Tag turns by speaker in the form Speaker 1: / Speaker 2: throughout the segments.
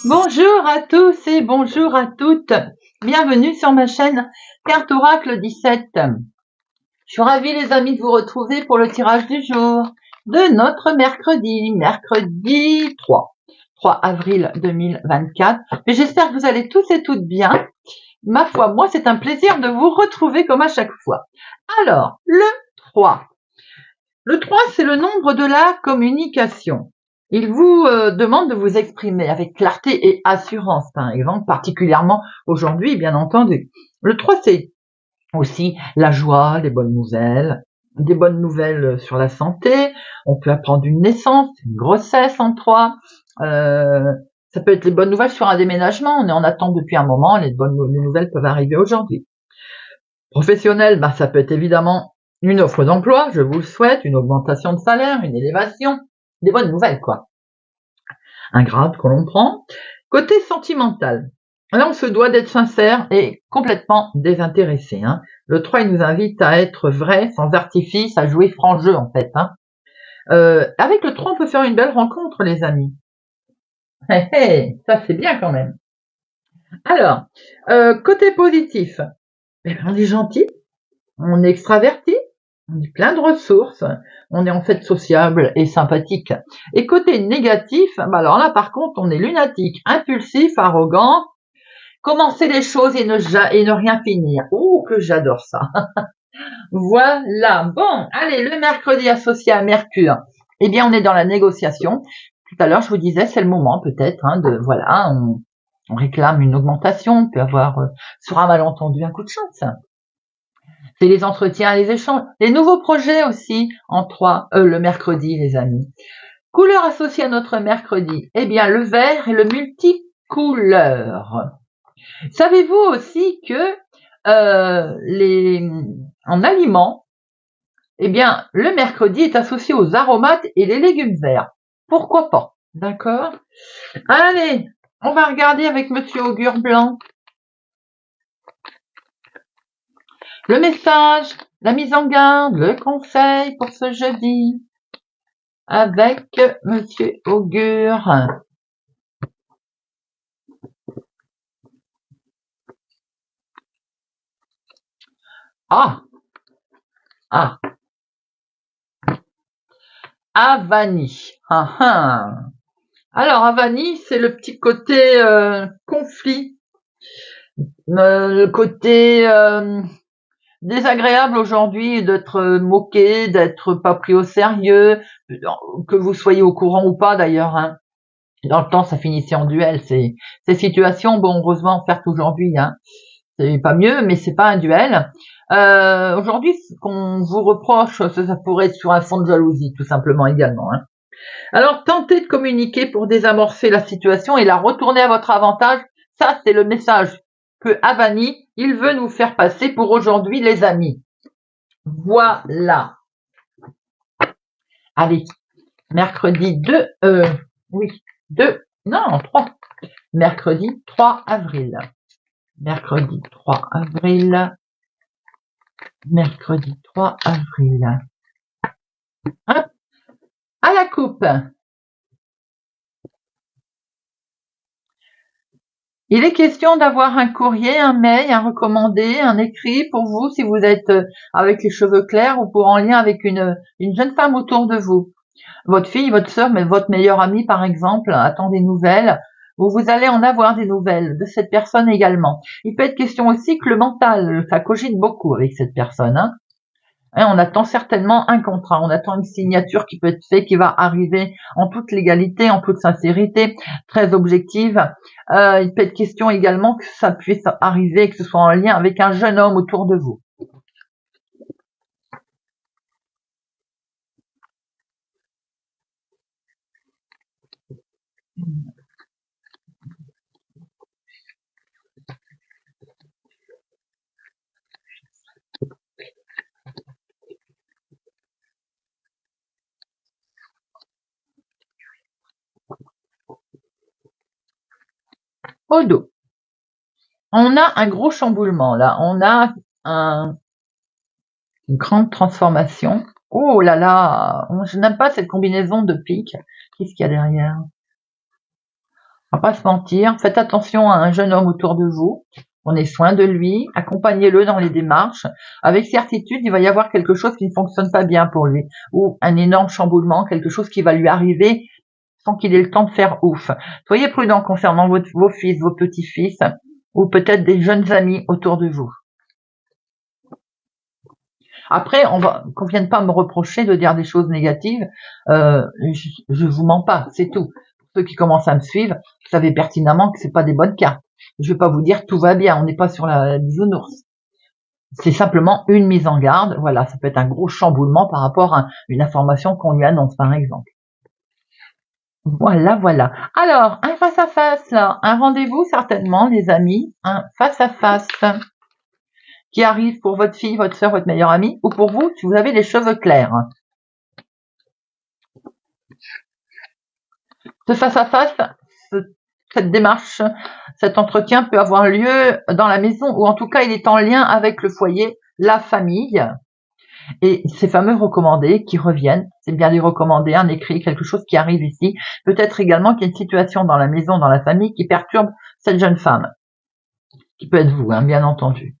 Speaker 1: Bonjour à tous et bonjour à toutes. Bienvenue sur ma chaîne Carte Oracle 17. Je suis ravie les amis de vous retrouver pour le tirage du jour de notre mercredi 3 avril 2024. Et j'espère que vous allez tous et toutes bien. Ma foi, moi c'est un plaisir de vous retrouver comme à chaque fois. Alors, le 3. Le 3, c'est le nombre de la communication. Il vous demande de vous exprimer avec clarté et assurance, par exemple, particulièrement aujourd'hui, bien entendu. Le 3, c'est aussi la joie, les bonnes nouvelles, des bonnes nouvelles sur la santé. On peut apprendre une naissance, une grossesse en 3. Ça peut être les bonnes nouvelles sur un déménagement. On est en attente depuis un moment. Les nouvelles peuvent arriver aujourd'hui. Professionnel, ça peut être évidemment une offre d'emploi, je vous le souhaite, une augmentation de salaire, une élévation, des bonnes nouvelles quoi. Un grade que l'on prend. Côté sentimental, là on se doit d'être sincère et complètement désintéressé. Le 3 il nous invite à être vrai, sans artifice, à jouer franc jeu en fait. Avec le 3 on peut faire une belle rencontre les amis. Ça c'est bien quand même. Alors, côté positif, on est gentil, on est extraverti, on est plein de ressources, on est en fait sociable et sympathique. Et côté négatif, alors là par contre on est lunatique, impulsif, arrogant, commencer les choses et ne rien finir. Oh que j'adore ça. Voilà, bon, allez, le mercredi associé à Mercure, eh bien on est dans la négociation. Tout à l'heure je vous disais c'est le moment peut-être on réclame une augmentation, on peut avoir sur un malentendu un coup de chance. C'est les entretiens, les échanges, les nouveaux projets aussi en 3, le mercredi les amis. Couleur associée à notre mercredi, eh bien le vert et le multicouleur. Savez-vous aussi que en aliments, eh bien le mercredi est associé aux aromates et les légumes verts. Pourquoi pas? D'accord? Allez, on va regarder avec Monsieur Augure Blanc. Le message, la mise en garde, le conseil pour ce jeudi avec Monsieur Augure. Avani. Alors Avani, c'est le petit côté conflit, le côté désagréable aujourd'hui d'être moqué, d'être pas pris au sérieux, que vous soyez au courant ou pas d'ailleurs. Dans le temps, ça finissait en duel. Ces situations, bon, heureusement, faire aujourd'hui, c'est pas mieux, mais c'est pas un duel. Aujourd'hui, ce qu'on vous reproche, ça pourrait être sur un fond de jalousie, tout simplement également. Alors, tentez de communiquer pour désamorcer la situation et la retourner à votre avantage. Ça, c'est le message que Avani, il veut nous faire passer pour aujourd'hui, les amis. Voilà. Allez, mercredi 2, non, 3. Mercredi 3 avril. Mercredi 3 avril. Mercredi 3 avril. Hop, à la coupe. Il est question d'avoir un courrier, un mail, un recommandé, un écrit pour vous si vous êtes avec les cheveux clairs ou pour en lien avec une jeune femme autour de vous. Votre fille, votre sœur, mais votre meilleure amie par exemple, attend des nouvelles, ou vous allez en avoir des nouvelles de cette personne également. Il peut être question aussi que le mental, ça cogite beaucoup avec cette personne. On attend certainement un contrat, on attend une signature qui peut être faite, qui va arriver en toute légalité, en toute sincérité, très objective. Il peut être question également que ça puisse arriver, que ce soit en lien avec un jeune homme autour de vous. Au dos. On a un gros chamboulement là, on a une grande transformation. Oh là là, je n'aime pas cette combinaison de piques. Qu'est-ce qu'il y a derrière? On va pas se mentir, faites attention à un jeune homme autour de vous, prenez soin de lui, accompagnez-le dans les démarches. Avec certitude, il va y avoir quelque chose qui ne fonctionne pas bien pour lui, ou un énorme chamboulement, quelque chose qui va lui arriver sans qu'il ait le temps de faire ouf. Soyez prudent concernant vos fils, vos petits-fils, ou peut-être des jeunes amis autour de vous. Après, qu'on vienne pas me reprocher de dire des choses négatives, je vous mens pas, c'est tout. Ceux qui commencent à me suivre, vous savez pertinemment que c'est pas des bonnes cartes. Je vais pas vous dire tout va bien, on n'est pas sur la bisounours. C'est simplement une mise en garde, voilà, ça peut être un gros chamboulement par rapport à une information qu'on lui annonce, par exemple. Voilà, voilà. Alors, un face-à-face, là, un rendez-vous, certainement, les amis, un face-à-face qui arrive pour votre fille, votre soeur, votre meilleure amie, ou pour vous, si vous avez les cheveux clairs. Ce face-à-face, cette démarche, cet entretien peut avoir lieu dans la maison, ou en tout cas, il est en lien avec le foyer, la famille, et ces fameux recommandés qui reviennent, c'est bien des recommandés, un écrit, quelque chose qui arrive ici, peut-être également qu'il y a une situation dans la maison, dans la famille, qui perturbe cette jeune femme, qui peut être vous, hein, bien entendu.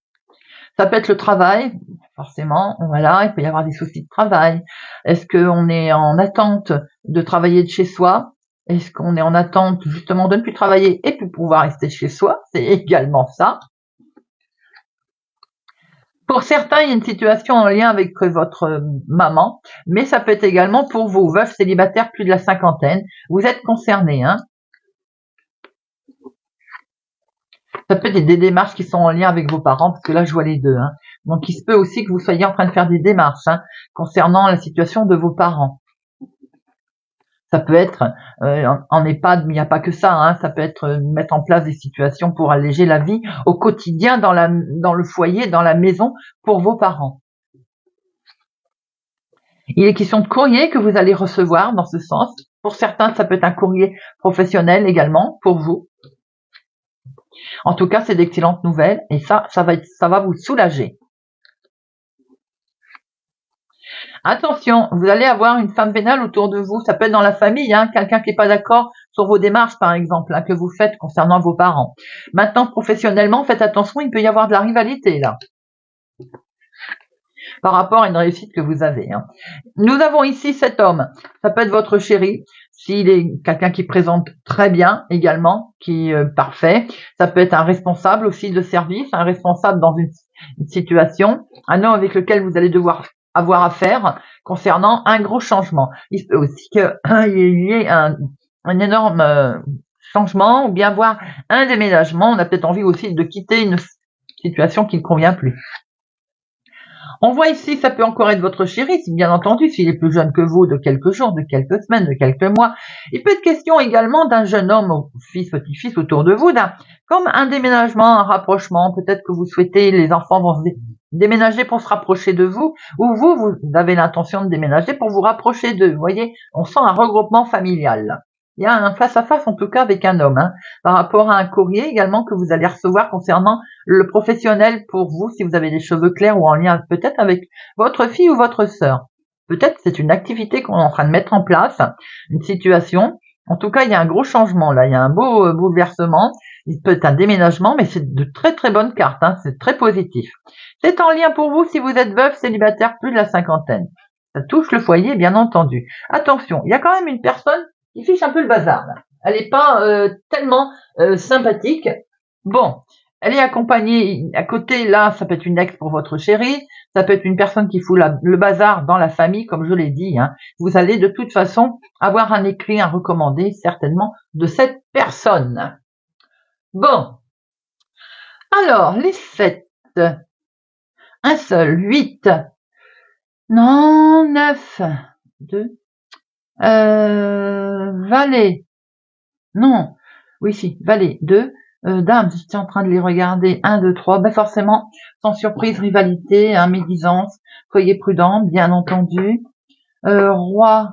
Speaker 1: Ça peut être le travail, forcément, voilà, il peut y avoir des soucis de travail. Est-ce qu'on est en attente de travailler de chez soi? Est-ce qu'on est en attente justement de ne plus travailler et puis pouvoir rester chez soi? C'est également ça. Pour certains, il y a une situation en lien avec votre maman, mais ça peut être également pour vous, veufs célibataires plus de la cinquantaine. Vous êtes concernés, hein. Ça peut être des démarches qui sont en lien avec vos parents, parce que là, je vois les deux, hein. Donc, il se peut aussi que vous soyez en train de faire des démarches, hein, concernant la situation de vos parents. Ça peut être en EHPAD, mais il n'y a pas que ça, hein, ça peut être mettre en place des situations pour alléger la vie au quotidien dans le foyer, dans la maison, pour vos parents. Il est question de courrier que vous allez recevoir dans ce sens. Pour certains, ça peut être un courrier professionnel également, pour vous. En tout cas, c'est d'excellentes nouvelles et ça va vous soulager. Attention, vous allez avoir une femme vénale autour de vous. Ça peut être dans la famille, hein, quelqu'un qui n'est pas d'accord sur vos démarches, par exemple, hein, que vous faites concernant vos parents. Maintenant, professionnellement, faites attention, il peut y avoir de la rivalité là, par rapport à une réussite que vous avez. Hein. Nous avons ici cet homme. Ça peut être votre chéri, s'il est quelqu'un qui présente très bien également, qui est parfait. Ça peut être un responsable aussi de service, un responsable dans une situation, un homme avec lequel vous allez devoir avoir affaire concernant un gros changement. Il se peut aussi qu'il y ait un énorme changement ou bien voir un déménagement. On a peut-être envie aussi de quitter une situation qui ne convient plus. On voit ici, ça peut encore être votre chéri, si bien entendu, s'il est plus jeune que vous, de quelques jours, de quelques semaines, de quelques mois. Il peut être question également d'un jeune homme, fils, petit-fils autour de vous, comme un déménagement, un rapprochement. Peut-être que vous souhaitez, les enfants vont se déménager pour se rapprocher de vous, ou vous avez l'intention de déménager pour vous rapprocher d'eux. Vous voyez, on sent un regroupement familial. Il y a un face-à-face, en tout cas, avec un homme, hein, par rapport à un courrier également que vous allez recevoir concernant le professionnel pour vous, si vous avez des cheveux clairs ou en lien peut-être avec votre fille ou votre sœur. Peut-être c'est une activité qu'on est en train de mettre en place, une situation. En tout cas, il y a un gros changement là, il y a un beau bouleversement. Il peut être un déménagement, mais c'est de très très bonnes cartes, hein, c'est très positif. C'est en lien pour vous si vous êtes veuf, célibataire, plus de la cinquantaine. Ça touche le foyer, bien entendu. Attention, il y a quand même une personne qui fiche un peu le bazar. Là. Elle n'est pas tellement sympathique. Bon, elle est accompagnée à côté, là, ça peut être une ex pour votre chéri, ça peut être une personne qui fout le bazar dans la famille, comme je l'ai dit. Hein. Vous allez de toute façon avoir un écrit, un recommandé, certainement, de cette personne. Bon. Alors, les 7. Un seul, 8. Non, 9. 2. Valet. Non. Oui, si, valet. 2. Dame, j'étais en train de les regarder. 1, 2, 3. Ben forcément, sans surprise, rivalité, médisance. Soyez prudent, bien entendu. Roi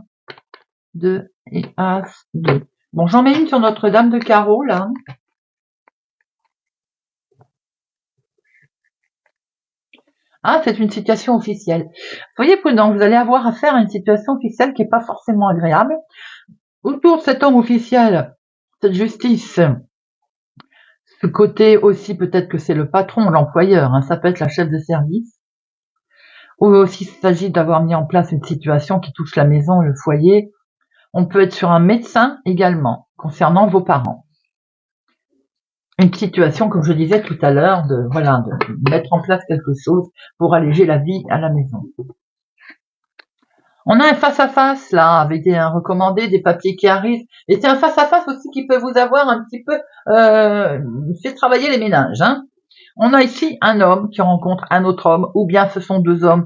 Speaker 1: 2 et As 2. Bon, j'en mets une sur notre dame de carreau, là. Ah, c'est une situation officielle. Soyez prudent, vous allez avoir affaire à une situation officielle qui n'est pas forcément agréable. Autour de cet homme officiel, cette justice, ce côté aussi, peut-être que c'est le patron, l'employeur, hein, ça peut être la chef de service, ou aussi il s'agit d'avoir mis en place une situation qui touche la maison, le foyer. On peut être sur un médecin également, concernant vos parents. Une situation, comme je disais tout à l'heure, de mettre en place quelque chose pour alléger la vie à la maison. On a un face-à-face là, avec des recommandés, des papiers qui arrivent, et c'est un face-à-face aussi qui peut vous avoir un petit peu fait travailler les méninges. Hein. On a ici un homme qui rencontre un autre homme, ou bien ce sont deux hommes,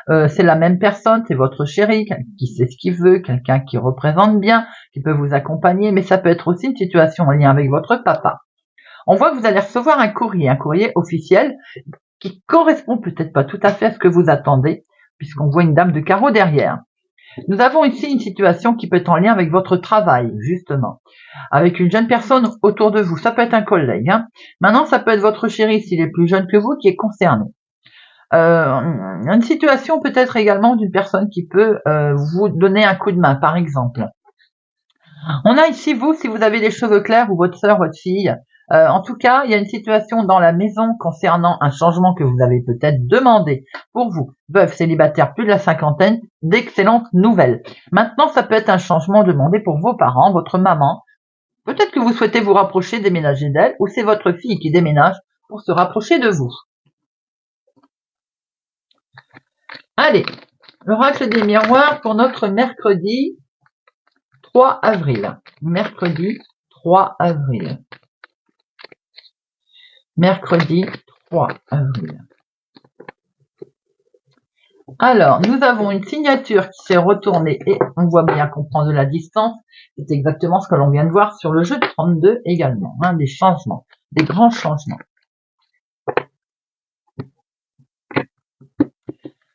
Speaker 1: c'est la même personne, c'est votre chéri, qui sait ce qu'il veut, quelqu'un qui représente bien, qui peut vous accompagner, mais ça peut être aussi une situation en lien avec votre papa. On voit que vous allez recevoir un courrier officiel, qui correspond peut-être pas tout à fait à ce que vous attendez, puisqu'on voit une dame de carreau derrière. Nous avons ici une situation qui peut être en lien avec votre travail, justement, avec une jeune personne autour de vous. Ça peut être un collègue. Hein. Maintenant, ça peut être votre chéri, s'il est plus jeune que vous, qui est concerné. Une situation peut-être également d'une personne qui peut vous donner un coup de main, par exemple. On a ici vous, si vous avez les cheveux clairs, ou votre sœur, votre fille. En tout cas, il y a une situation dans la maison concernant un changement que vous avez peut-être demandé pour vous, veuve, célibataire, plus de la cinquantaine, d'excellentes nouvelles. Maintenant, ça peut être un changement demandé pour vos parents, votre maman. Peut-être que vous souhaitez vous rapprocher, déménager d'elle, ou c'est votre fille qui déménage pour se rapprocher de vous. Allez, l'oracle des miroirs pour notre mercredi 3 avril. Mercredi 3 avril. Mercredi 3 avril. Alors, nous avons une signature qui s'est retournée et on voit bien qu'on prend de la distance. C'est exactement ce que l'on vient de voir sur le jeu de 32 également. Hein, des changements, des grands changements.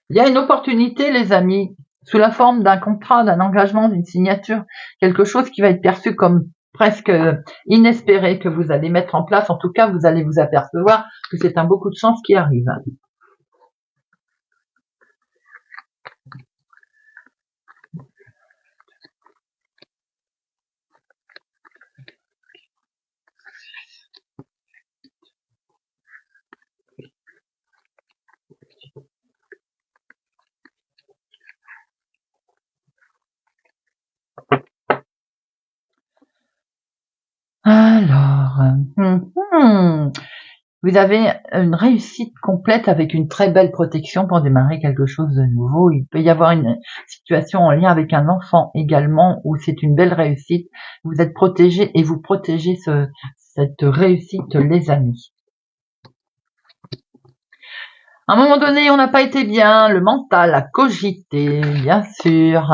Speaker 1: Il y a une opportunité, les amis, sous la forme d'un contrat, d'un engagement, d'une signature, quelque chose qui va être perçu comme presque inespéré que vous allez mettre en place. En tout cas, vous allez vous apercevoir que c'est un beaucoup de chance qui arrive. Alors, vous avez une réussite complète avec une très belle protection pour démarrer quelque chose de nouveau. Il peut y avoir une situation en lien avec un enfant également où c'est une belle réussite. Vous êtes protégé et vous protégez cette réussite, les amis. À un moment donné, on n'a pas été bien, le mental a cogité, bien sûr.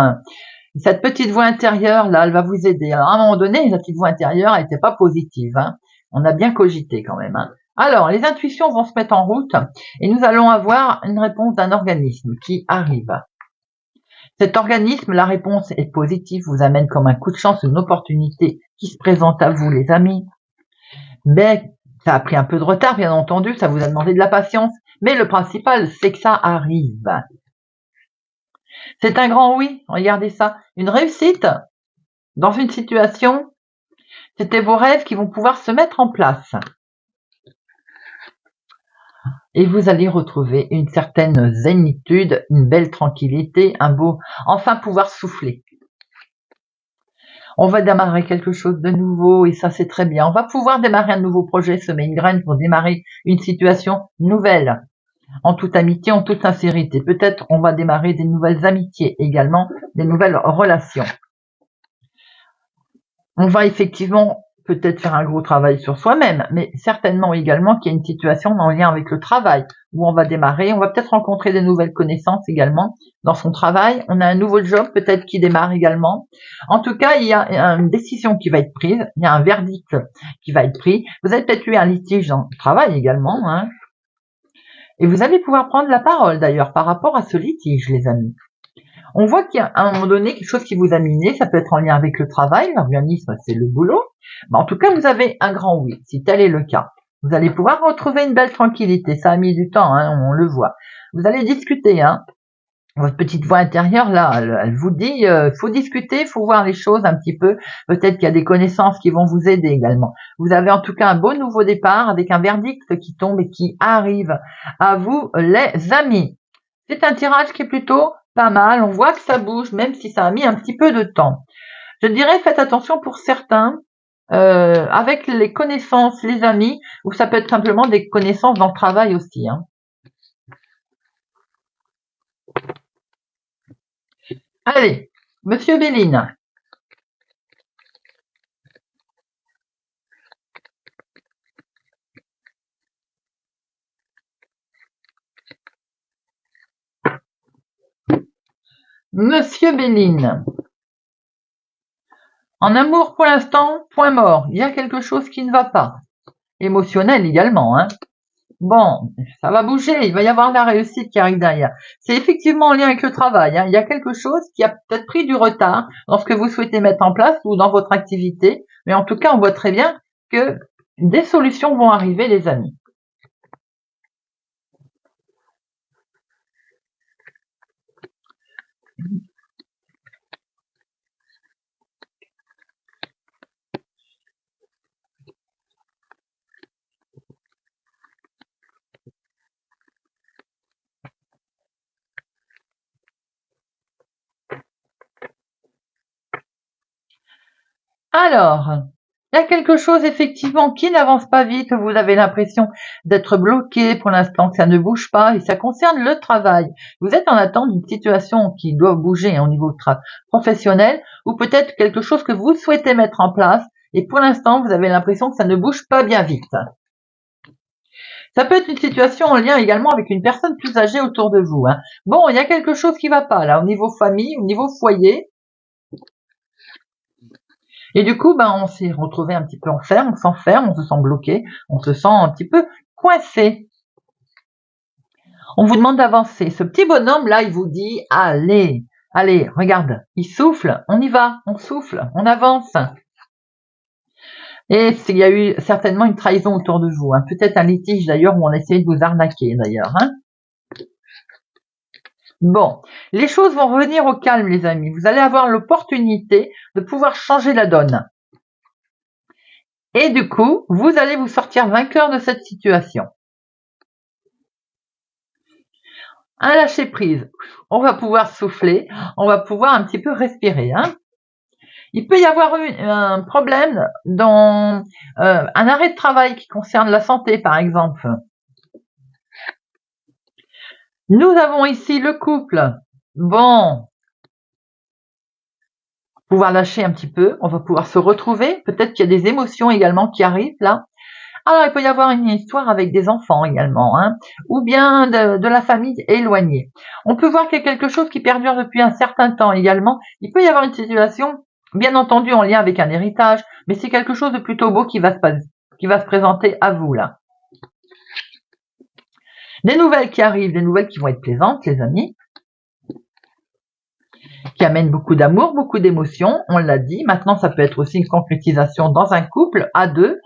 Speaker 1: Cette petite voix intérieure, là, elle va vous aider. Alors, à un moment donné, la petite voix intérieure, elle n'était pas positive. Hein. On a bien cogité quand même. Hein. Alors, les intuitions vont se mettre en route et nous allons avoir une réponse d'un organisme qui arrive. Cet organisme, la réponse est positive, vous amène comme un coup de chance, une opportunité qui se présente à vous, les amis. Mais ça a pris un peu de retard, bien entendu, ça vous a demandé de la patience. Mais le principal, c'est que ça arrive. C'est un grand oui, regardez ça. Une réussite dans une situation, c'était vos rêves qui vont pouvoir se mettre en place. Et vous allez retrouver une certaine zénitude, une belle tranquillité, un beau, enfin pouvoir souffler. On va démarrer quelque chose de nouveau et ça c'est très bien. On va pouvoir démarrer un nouveau projet, semer une graine pour démarrer une situation nouvelle. En toute amitié, en toute sincérité. Peut-être on va démarrer des nouvelles amitiés également, des nouvelles relations. On va effectivement peut-être faire un gros travail sur soi-même, mais certainement également qu'il y a une situation en lien avec le travail, où on va démarrer, on va peut-être rencontrer des nouvelles connaissances également dans son travail, on a un nouveau job peut-être qui démarre également. En tout cas, il y a une décision qui va être prise, il y a un verdict qui va être pris. Vous avez peut-être eu un litige dans le travail également, hein. Et vous allez pouvoir prendre la parole d'ailleurs par rapport à ce litige, les amis. On voit qu'il y a à un moment donné quelque chose qui vous a miné, ça peut être en lien avec le travail, l'organisme c'est le boulot, mais en tout cas vous avez un grand oui, si tel est le cas. Vous allez pouvoir retrouver une belle tranquillité, ça a mis du temps, hein, on le voit. Vous allez discuter, hein. votre petite voix intérieure, là, elle vous dit, faut discuter, faut voir les choses un petit peu. Peut-être qu'il y a des connaissances qui vont vous aider également. Vous avez en tout cas un beau nouveau départ avec un verdict qui tombe et qui arrive à vous, les amis. C'est un tirage qui est plutôt pas mal. On voit que ça bouge, même si ça a mis un petit peu de temps. Je dirais, faites attention pour certains, avec les connaissances, les amis, ou ça peut être simplement des connaissances dans le travail aussi, hein. Allez, Monsieur Béline. Monsieur Béline. En amour, pour l'instant, point mort. Il y a quelque chose qui ne va pas. Émotionnel également, hein. Bon, ça va bouger, il va y avoir la réussite qui arrive derrière. C'est effectivement en lien avec le travail, hein. Il y a quelque chose qui a peut-être pris du retard dans ce que vous souhaitez mettre en place ou dans votre activité, mais en tout cas, on voit très bien que des solutions vont arriver, les amis. Alors, il y a quelque chose effectivement qui n'avance pas vite, vous avez l'impression d'être bloqué pour l'instant, que ça ne bouge pas, et ça concerne le travail. Vous êtes en attente d'une situation qui doit bouger, hein, au niveau professionnel, ou peut-être quelque chose que vous souhaitez mettre en place, et pour l'instant, vous avez l'impression que ça ne bouge pas bien vite. Ça peut être une situation en lien également avec une personne plus âgée autour de vous, hein. Bon, il y a quelque chose qui va pas là, au niveau famille, au niveau foyer. Et du coup, ben, on s'est retrouvé un petit peu enfermé, on s'enferme, on se sent bloqué, on se sent un petit peu coincé. On vous demande d'avancer. Ce petit bonhomme là, il vous dit, allez, allez, regarde, il souffle, on y va, on souffle, on avance. Et il y a eu certainement une trahison autour de vous, hein. Peut-être un litige d'ailleurs où on a essayé de vous arnaquer d'ailleurs, hein. Bon, les choses vont revenir au calme, les amis. Vous allez avoir l'opportunité de pouvoir changer la donne. Et du coup, vous allez vous sortir vainqueur de cette situation. Un lâcher prise. On va pouvoir souffler, on va pouvoir un petit peu respirer, hein. Il peut y avoir eu un problème dans un arrêt de travail qui concerne la santé, par exemple. Nous avons ici le couple. Bon, pouvoir lâcher un petit peu, on va pouvoir se retrouver. Peut-être qu'il y a des émotions également qui arrivent là. Alors, il peut y avoir une histoire avec des enfants également, hein, ou bien de la famille éloignée. On peut voir qu'il y a quelque chose qui perdure depuis un certain temps également. Il peut y avoir une situation, bien entendu, en lien avec un héritage, mais c'est quelque chose de plutôt beau qui va se présenter à vous, là. Des nouvelles qui arrivent, des nouvelles qui vont être plaisantes, les amis, qui amènent beaucoup d'amour, beaucoup d'émotions, on l'a dit. Maintenant, ça peut être aussi une concrétisation dans un couple, à deux,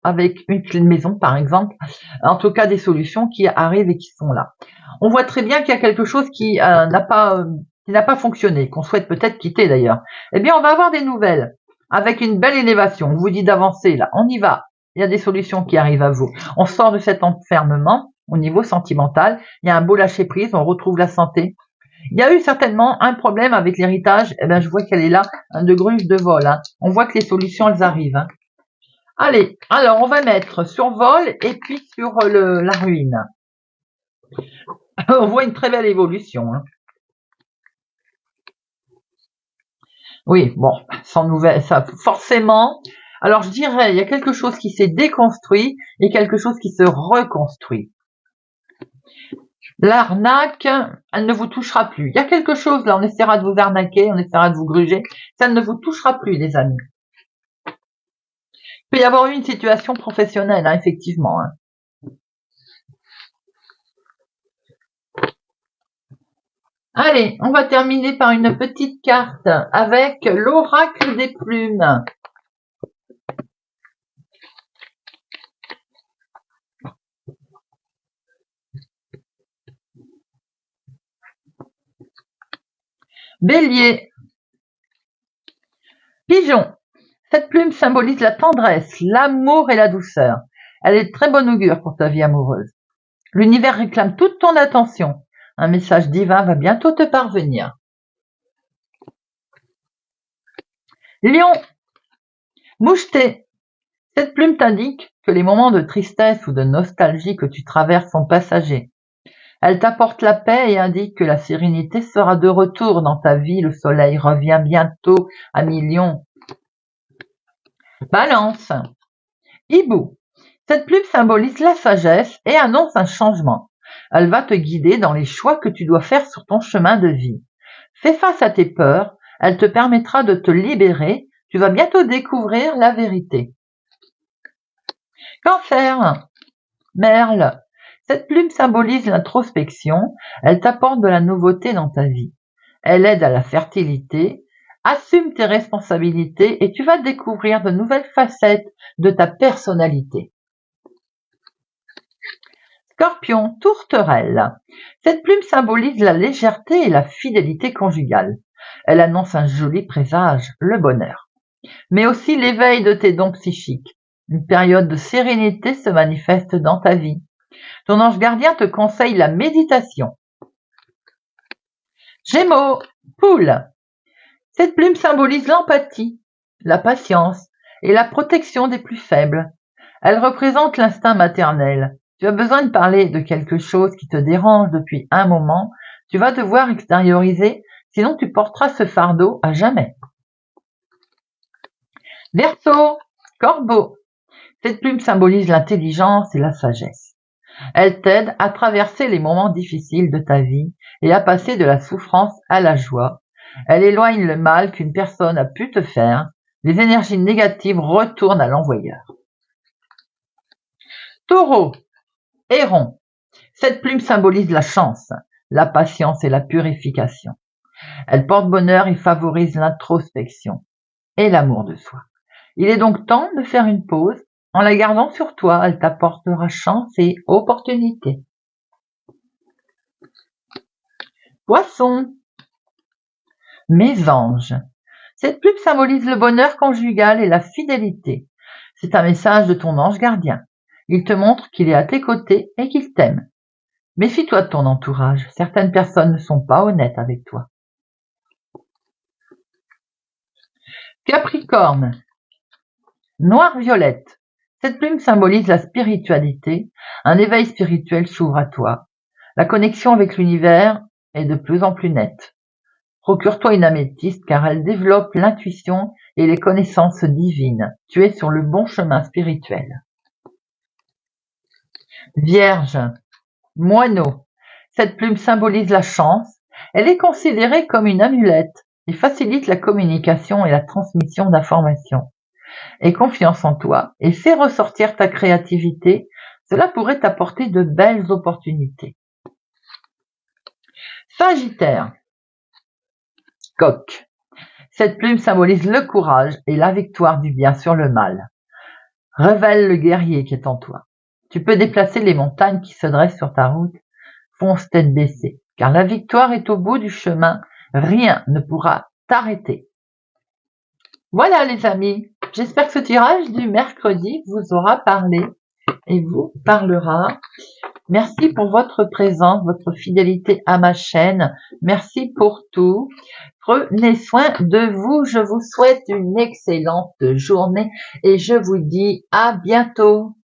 Speaker 1: avec une clé de maison par exemple, en tout cas des solutions qui arrivent et qui sont là. On voit très bien qu'il y a quelque chose qui n'a pas fonctionné, qu'on souhaite peut-être quitter d'ailleurs. Eh bien, on va avoir des nouvelles avec une belle élévation. On vous dit d'avancer là, on y va. Il y a des solutions qui arrivent à vous. On sort de cet enfermement au niveau sentimental. Il y a un beau lâcher prise, on retrouve la santé. Il y a eu certainement un problème avec l'héritage. Eh bien, je vois qu'elle est là, de gruge de vol, hein. On voit que les solutions, elles arrivent, hein. Allez, alors on va mettre survol et puis sur la ruine. On voit une très belle évolution, hein. Oui, bon, sans nouvelle, ça forcément. Alors je dirais, il y a quelque chose qui s'est déconstruit et quelque chose qui se reconstruit. L'arnaque, elle ne vous touchera plus. Il y a quelque chose là, on essaiera de vous arnaquer, on essaiera de vous gruger. Ça ne vous touchera plus, les amis. Il peut y avoir eu une situation professionnelle, hein, effectivement, hein. Allez, on va terminer par une petite carte avec l'oracle des plumes. Bélier. Pigeon. Cette plume symbolise la tendresse, l'amour et la douceur. Elle est de très bon augure pour ta vie amoureuse. L'univers réclame toute ton attention. Un message divin va bientôt te parvenir. Lion. Moucheté. Cette plume t'indique que les moments de tristesse ou de nostalgie que tu traverses sont passagers. Elle t'apporte la paix et indique que la sérénité sera de retour dans ta vie. Le soleil revient bientôt à millions. Balance. Hibou. Cette plume symbolise la sagesse et annonce un changement. Elle va te guider dans les choix que tu dois faire sur ton chemin de vie. Fais face à tes peurs, elle te permettra de te libérer. Tu vas bientôt découvrir la vérité. Cancer. Merle. Cette plume symbolise l'introspection, elle t'apporte de la nouveauté dans ta vie. Elle aide à la fertilité, assume tes responsabilités et tu vas découvrir de nouvelles facettes de ta personnalité. Scorpion, tourterelle. Cette plume symbolise la légèreté et la fidélité conjugale. Elle annonce un joli présage, le bonheur, mais aussi l'éveil de tes dons psychiques. Une période de sérénité se manifeste dans ta vie. Ton ange gardien te conseille la méditation. Gémeaux, poule. Cette plume symbolise l'empathie, la patience et la protection des plus faibles. Elle représente l'instinct maternel. Tu as besoin de parler de quelque chose qui te dérange depuis un moment. Tu vas devoir extérioriser, sinon tu porteras ce fardeau à jamais. Verseau, corbeau. Cette plume symbolise l'intelligence et la sagesse. Elle t'aide à traverser les moments difficiles de ta vie et à passer de la souffrance à la joie. Elle éloigne le mal qu'une personne a pu te faire. Les énergies négatives retournent à l'envoyeur. Taureau, héron. Cette plume symbolise la chance, la patience et la purification. Elle porte bonheur et favorise l'introspection et l'amour de soi. Il est donc temps de faire une pause. En la gardant sur toi, elle t'apportera chance et opportunité. Poisson. Mésange. Cette plume symbolise le bonheur conjugal et la fidélité. C'est un message de ton ange gardien. Il te montre qu'il est à tes côtés et qu'il t'aime. Méfie-toi de ton entourage. Certaines personnes ne sont pas honnêtes avec toi. Capricorne. Noir-violette. Cette plume symbolise la spiritualité. Un éveil spirituel s'ouvre à toi. La connexion avec l'univers est de plus en plus nette. Procure-toi une améthyste car elle développe l'intuition et les connaissances divines. Tu es sur le bon chemin spirituel. Vierge. Moineau. Cette plume symbolise la chance. Elle est considérée comme une amulette et facilite la communication et la transmission d'informations. Aie confiance en toi et fais ressortir ta créativité. Cela pourrait t'apporter de belles opportunités. Sagittaire. Coq. Cette plume symbolise le courage et la victoire du bien sur le mal. Révèle le guerrier qui est en toi. Tu peux déplacer les montagnes qui se dressent sur ta route. Fonce tête baissée, car la victoire est au bout du chemin. Rien ne pourra t'arrêter. Voilà les amis, j'espère que ce tirage du mercredi vous aura parlé et vous parlera. Merci pour votre présence, votre fidélité à ma chaîne. Merci pour tout. Prenez soin de vous. Je vous souhaite une excellente journée et je vous dis à bientôt.